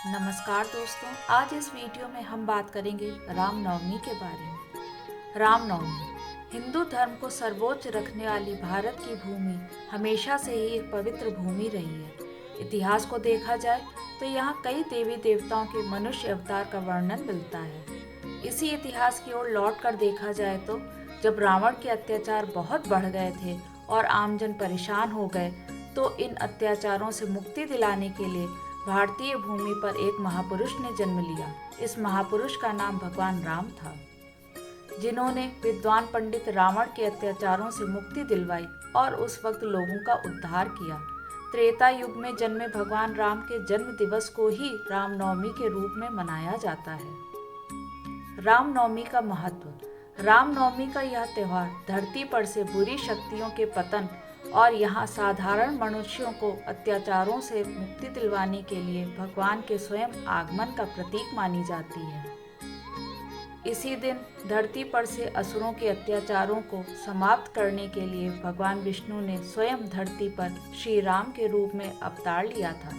नमस्कार दोस्तों, आज इस वीडियो में हम बात करेंगे रामनवमी के बारे में। रामनवमी हिंदू धर्म को सर्वोच्च रखने वाली भारत की भूमि हमेशा से ही एक पवित्र भूमि रही है। इतिहास को देखा जाए तो यहाँ कई देवी देवताओं के मनुष्य अवतार का वर्णन मिलता है। इसी इतिहास की ओर लौट कर देखा जाए तो जब रावण के अत्याचार बहुत बढ़ गए थे और आमजन परेशान हो गए, तो इन अत्याचारों से मुक्ति दिलाने के लिए भारतीय भूमि पर एक महापुरुष ने जन्म लिया। इस महापुरुष का नाम भगवान राम था, जिन्होंने विद्वान पंडित रावण के अत्याचारों से मुक्ति दिलवाई और उस वक्त लोगों का उद्धार किया। त्रेता युग में जन्मे भगवान राम के जन्म दिवस को ही रामनवमी के रूप में मनाया जाता है। रामनवमी का महत्व। रामनवमी का यह त्यौहार धरती पर से बुरी शक्तियों के पतन और यहाँ साधारण मनुष्यों को अत्याचारों से मुक्ति दिलवाने के लिए भगवान के स्वयं आगमन का प्रतीक मानी जाती है। इसी दिन धरती पर से असुरों के अत्याचारों को समाप्त करने के लिए भगवान विष्णु ने स्वयं धरती पर श्री राम के रूप में अवतार लिया था।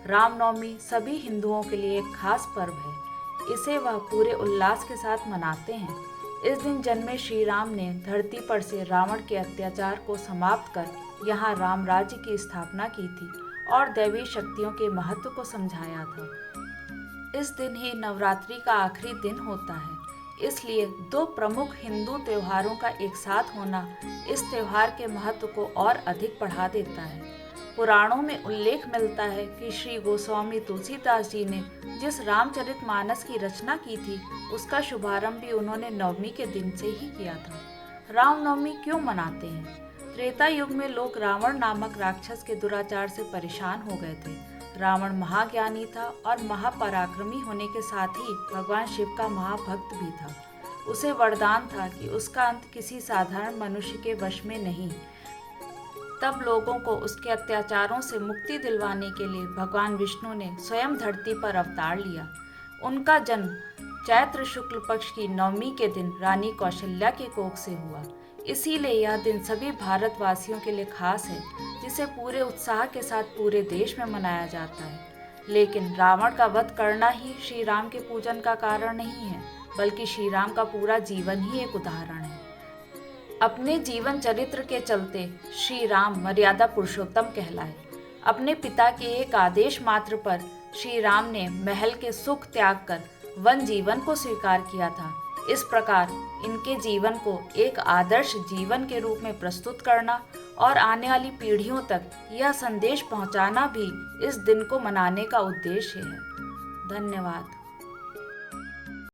रामनवमी सभी हिंदुओं के लिए एक खास पर्व है। इसे वह पूरे उल्लास के साथ मनाते हैं। इस दिन जन्मे श्री राम ने धरती पर से रावण के अत्याचार को समाप्त कर यहाँ राम राज्य की स्थापना की थी और दैवी शक्तियों के महत्व को समझाया था। इस दिन ही नवरात्रि का आखिरी दिन होता है, इसलिए दो प्रमुख हिंदू त्योहारों का एक साथ होना इस त्योहार के महत्व को और अधिक बढ़ा देता है। पुराणों में उल्लेख मिलता है कि श्री गोस्वामी तुलसीदास जी ने जिस रामचरितमानस की रचना की थी, उसका शुभारंभ भी उन्होंने नवमी के दिन से ही किया था। रामनवमी क्यों मनाते हैं? त्रेता युग में लोग रावण नामक राक्षस के दुराचार से परेशान हो गए थे। रावण महाज्ञानी था और महापराक्रमी होने के साथ ही भगवान शिव का महाभक्त भी था। उसे वरदान था कि उसका अंत किसी साधारण मनुष्य के वश में नहीं। तब लोगों को उसके अत्याचारों से मुक्ति दिलवाने के लिए भगवान विष्णु ने स्वयं धरती पर अवतार लिया। उनका जन्म चैत्र शुक्ल पक्ष की नवमी के दिन रानी कौशल्या के कोख से हुआ। इसीलिए यह दिन सभी भारतवासियों के लिए खास है, जिसे पूरे उत्साह के साथ पूरे देश में मनाया जाता है। लेकिन रावण का वध करना ही श्री राम के पूजन का कारण नहीं है, बल्कि श्री राम का पूरा जीवन ही एक उदाहरण है। अपने जीवन चरित्र के चलते श्री राम मर्यादा पुरुषोत्तम कहलाए। अपने पिता के एक आदेश मात्र पर श्री राम ने महल के सुख त्याग कर वन जीवन को स्वीकार किया था। इस प्रकार इनके जीवन को एक आदर्श जीवन के रूप में प्रस्तुत करना और आने वाली पीढ़ियों तक यह संदेश पहुंचाना भी इस दिन को मनाने का उद्देश्य है। धन्यवाद।